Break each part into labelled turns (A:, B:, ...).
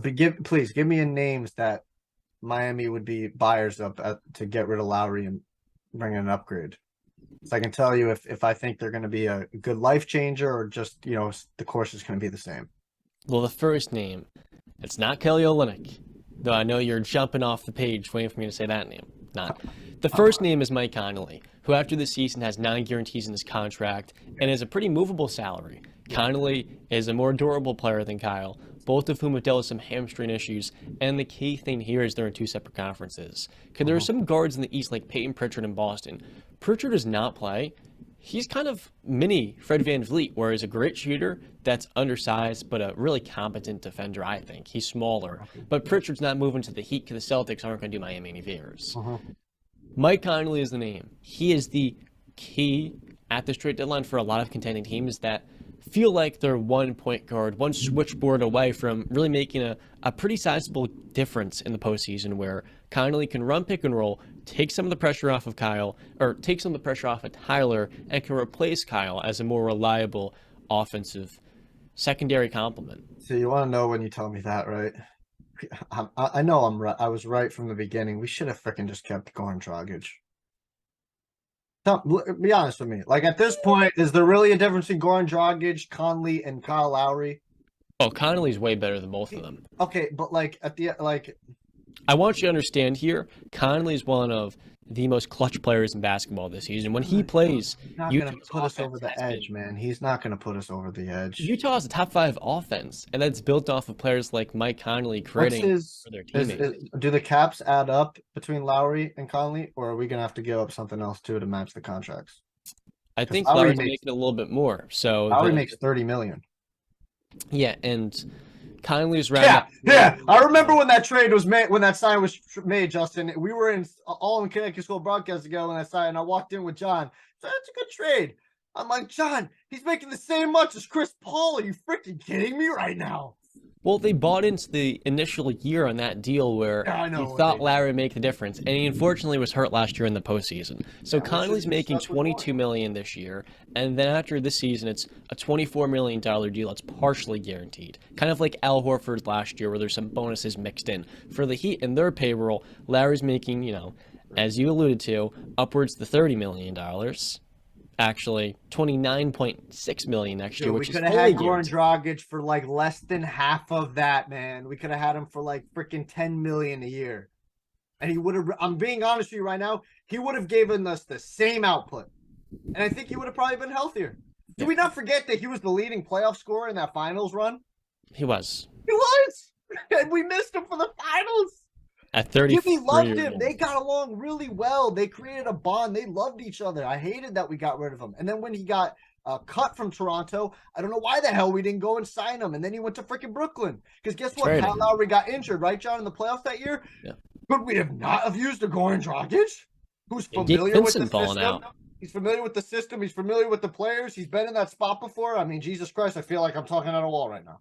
A: but please give me a names that Miami would be buyers up to get rid of Lowry and bring in an upgrade. So I can tell you if I think they're going to be a good life changer or just, the course is going to be the same.
B: Well, the first name, it's not Kelly Olynyk, though I know you're jumping off the page waiting for me to say that name. Not. The first name is Mike Conley, who after this season has 9 guarantees in his contract and is a pretty movable salary. Conley is a more durable player than Kyle, both of whom have dealt with some hamstring issues, and the key thing here is they're in 2 separate conferences. Because there are some guards in the East like Peyton Pritchard in Boston. Pritchard does not play. He's kind of mini Fred VanVleet, where he's a great shooter that's undersized, but a really competent defender, I think. He's smaller. But Pritchard's not moving to the Heat because the Celtics aren't going to do Miami any favors. Mike Conley is the name. He is the key at this trade deadline for a lot of contending teams that feel like they're one point guard, one switchboard away from really making a pretty sizable difference in the postseason where Conley can run pick and roll, take some of the pressure off of Kyle, or take some of the pressure off of Tyler, and can replace Kyle as a more reliable offensive secondary complement.
A: So you want to know when you tell me that, right? I know I'm right. I was right from the beginning. We should have freaking just kept Goran Dragic. Be honest with me. Like at this point, is there really a difference in Goran Dragic, Conley, and Kyle Lowry?
B: Oh, Conley's way better than both of them.
A: Okay, but
B: I want you to understand here, Conley's one of the most clutch players in basketball this season. When he plays,
A: he's not going to put us over the edge, man. He's not going to put us over the edge.
B: Utah has a top 5 offense, and that's built off of players like Mike Conley creating for their teammates.
A: Do the caps add up between Lowry and Conley, or are we going to have to give up something else too to match the contracts?
B: I think Lowry's making a little bit more. So
A: Lowry makes $30 million.
B: Yeah, and Conley's round.
A: Yeah. I remember when that trade was made, when that sign was made, Justin. We were all in Connecticut School broadcast ago when I signed, and I walked in with John. So that's a good trade. I'm like, John, he's making the same much as Chris Paul. Are you freaking kidding me right now?
B: Well, they bought into the initial year on that deal where you thought Lowry would make the difference, and he unfortunately was hurt last year in the postseason. So Conley's making $22 million this year, and then after this season, it's a $24 million deal that's partially guaranteed. Kind of like Al Horford last year, where there's some bonuses mixed in. For the Heat and their payroll, Lowry's making, as you alluded to, upwards to $30 million. Actually, $29.6 million next year, which is fully guaranteed.
A: We could have had Goran Dragic for like less than half of that, man. We could have had him for like freaking $10 million a year, and he would have. I'm being honest with you right now. He would have given us the same output, and I think he would have probably been healthier. Do we not forget that he was the leading playoff scorer in that finals run?
B: He was.
A: He was, and we missed him for the finals.
B: At 30,
A: Jimmy loved him. They got along really well. They created a bond. They loved each other. I hated that we got rid of him. And then when he got cut from Toronto, I don't know why the hell we didn't go and sign him. And then he went to freaking Brooklyn. Because guess what? Kyle Lowry got injured, right, John, in the playoffs that year?
B: Yeah.
A: Could we have not have used a Goran Dragic? Who's familiar with the system? He's familiar with the system. He's familiar with the players. He's been in that spot before. I mean, Jesus Christ, I feel like I'm talking at a wall right now.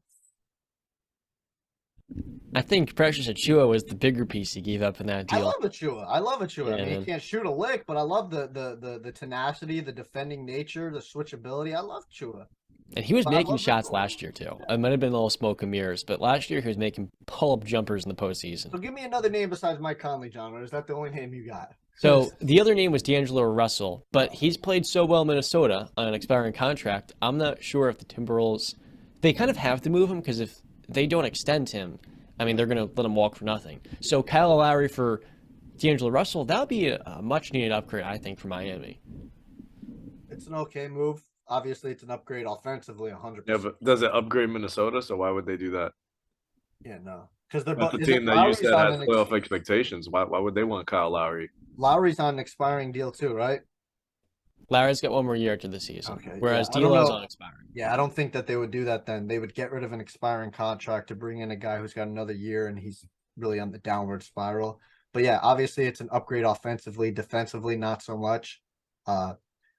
B: I think Precious Achiuwa was the bigger piece he gave up in that deal.
A: I love Achiuwa. Yeah, I mean, he can't shoot a lick, but I love the tenacity, the defending nature, the switchability. I love Achiuwa.
B: And he was making shots last year, too. It might have been a little smoke and mirrors, but last year he was making pull-up jumpers in the postseason.
A: So give me another name besides Mike Conley, John, or is that the only name you got?
B: So the other name was D'Angelo Russell, but he's played so well in Minnesota on an expiring contract, I'm not sure if the Timberwolves, they kind of have to move him because if they don't extend him, I mean, they're going to let him walk for nothing. So Kyle Lowry for D'Angelo Russell, that would be a much-needed upgrade, I think, for Miami.
A: It's an okay move. Obviously, it's an upgrade offensively, 100%.
C: Yeah, but does it upgrade Minnesota? So why would they do that?
A: Yeah, no. Because they're
C: the team that you said has playoff expectations. Why would they want Kyle Lowry?
A: Lowry's on an expiring deal too, right?
B: Lowry's got one more year to the season, whereas
A: yeah,
B: D'Lo's on expiring.
A: Yeah, I don't think that they would do that then. They would get rid of an expiring contract to bring in a guy who's got another year and he's really on the downward spiral. But yeah, obviously it's an upgrade offensively, defensively, not so much.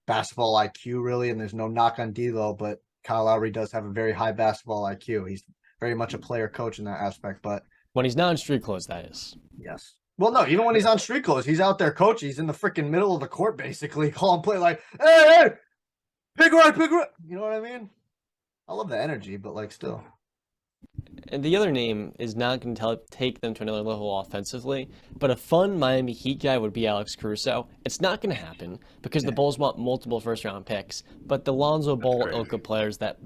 A: Basketball IQ, really, and there's no knock on D'Lo, but Kyle Lowry does have a very high basketball IQ. He's very much a player coach in that aspect. But
B: when he's not in street clothes, that is.
A: Yes. Well, no, even when he's on street clothes, he's out there coaching. He's in the freaking middle of the court, basically, calling play like, hey, pick right. You know what I mean? I love the energy, but like still.
B: And the other name is not going to take them to another level offensively, but a fun Miami Heat guy would be Alex Caruso. It's not going to happen because the Bulls want multiple first-round picks, but the Lonzo Ball ilk of players that,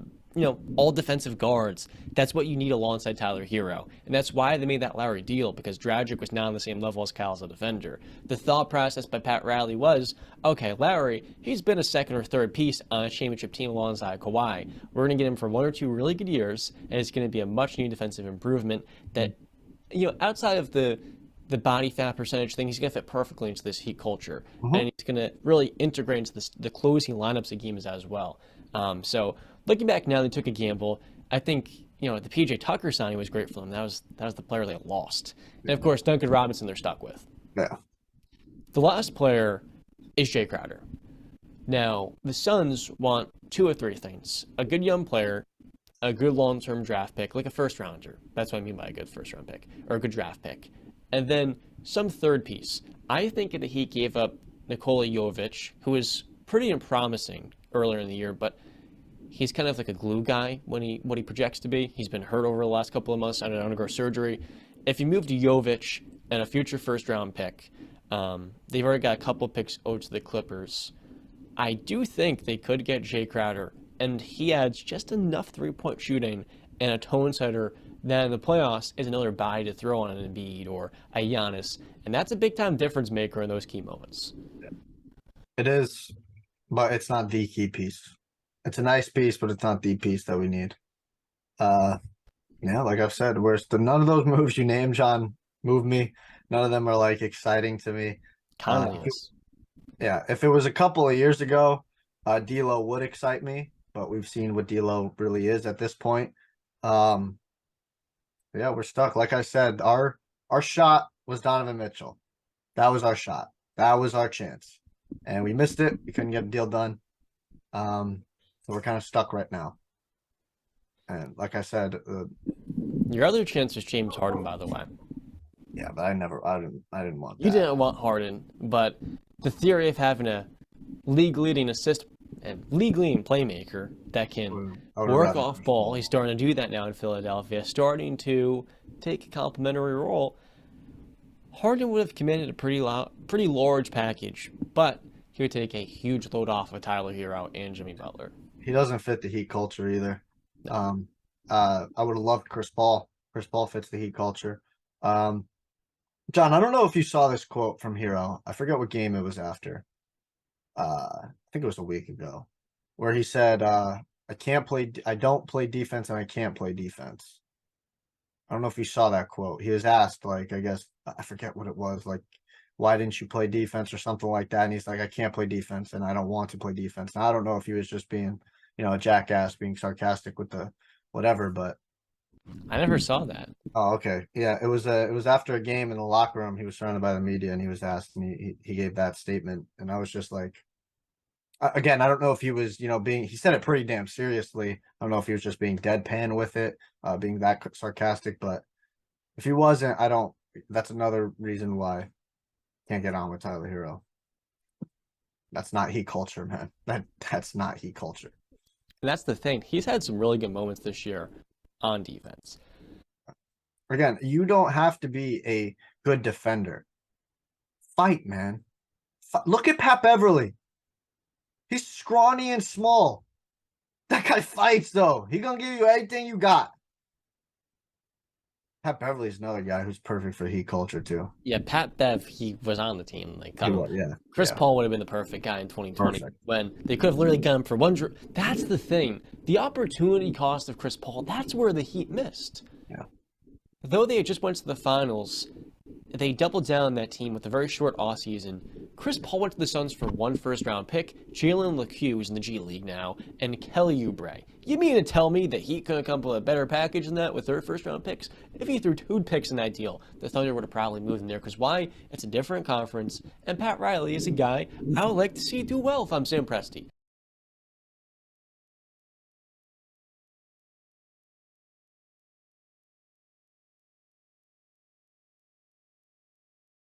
B: all defensive guards, that's what you need alongside Tyler Hero. And that's why they made that Lowry deal, because Dragic was not on the same level as Cal as a defender. The thought process by Pat Riley was, okay, Lowry, he's been a second or third piece on a championship team alongside Kawhi. We're going to get him for 1 or 2 really good years, and it's going to be a much-needed defensive improvement that, outside of the body fat percentage thing, he's going to fit perfectly into this Heat culture. And he's going to really integrate into the closing lineups of games as well. So looking back now, they took a gamble. I think, the PJ Tucker signing was great for them. That was the player they lost. And of course, Duncan Robinson they're stuck with.
A: Yeah.
B: The last player is Jay Crowder. Now, the Suns want 2 or 3 things. A good young player, a good long-term draft pick, like a first-rounder. That's what I mean by a good first-round pick, or a good draft pick. And then some third piece. I think the Heat gave up Nikola Jovic, who was pretty promising earlier in the year, but he's kind of like a glue guy what he projects to be. He's been hurt over the last couple of months, had to undergo surgery. If you move to Jovic and a future first-round pick, they've already got a couple picks owed to the Clippers. I do think they could get Jay Crowder, and he adds just enough three-point shooting and a tone setter that in the playoffs is another body to throw on an Embiid or a Giannis, and that's a big-time difference maker in those key moments.
A: It is, but it's not the key piece. It's a nice piece, but it's not the piece that we need. Like I've said, none of those moves you named, John, move me. None of them are exciting to me.
B: Conley is.
A: Yeah, if it was a couple of years ago, D'Lo would excite me, but we've seen what D'Lo really is at this point. We're stuck. Like I said, our shot was Donovan Mitchell. That was our shot. That was our chance, and we missed it. We couldn't get a deal done. So we're kind of stuck right now. And like I said,
B: your other chance was James Harden, by the way.
A: Yeah, but I didn't want that.
B: You didn't want Harden, but the theory of having a league-leading assist and league-leading playmaker that can work off ball, he's starting to do that now in Philadelphia, starting to take a complimentary role. Harden would have commanded a pretty large package, but he would take a huge load off of Tyler Hero and Jimmy Butler.
A: He doesn't fit the Heat culture either. No. I would have loved Chris Paul. Chris Paul fits the Heat culture. John, I don't know if you saw this quote from Hero. I forget what game it was after. I think it was a week ago, where he said, I don't play defense and I can't play defense. I don't know if you saw that quote. He was asked, I guess, I forget what it was, why didn't you play defense or something like that? And he's like, I can't play defense and I don't want to play defense. Now, I don't know if he was just being, a jackass, being sarcastic with the whatever, but.
B: I never saw that.
A: Oh, okay. Yeah, it was after a game in the locker room. He was surrounded by the media and he was asked and he gave that statement. And I was just like, again, I don't know if he was, he said it pretty damn seriously. I don't know if he was just being deadpan with it, being that sarcastic, but if he wasn't, that's another reason why I can't get on with Tyler Hero. That's not Heat culture, man. That's not Heat culture.
B: And that's the thing. He's had some really good moments this year on defense.
A: Again, you don't have to be a good defender. Fight, man. Look at Pat Beverly. He's scrawny and small. That guy fights, though. He's going to give you everything you got. Pat Beverly's another guy who's perfect for Heat culture, too.
B: Yeah, Pat Bev, he was on the team. Chris
A: Yeah.
B: Paul would have been the perfect guy in 2020 when they could have literally got him for one. That's the thing. The opportunity cost of Chris Paul, that's where the Heat missed.
A: Yeah.
B: Though they had just went to the finals, they doubled down on that team with a very short offseason. Chris Paul went to the Suns for 1 first-round pick, Jalen LeCue, who's in the G League now, and Kelly Oubre. You mean to tell me that he could have come up with a better package than that with their first-round picks? If he threw 2 picks in that deal, the Thunder would have probably moved in there. Because why? It's a different conference, and Pat Riley is a guy I would like to see do well if I'm Sam Presti.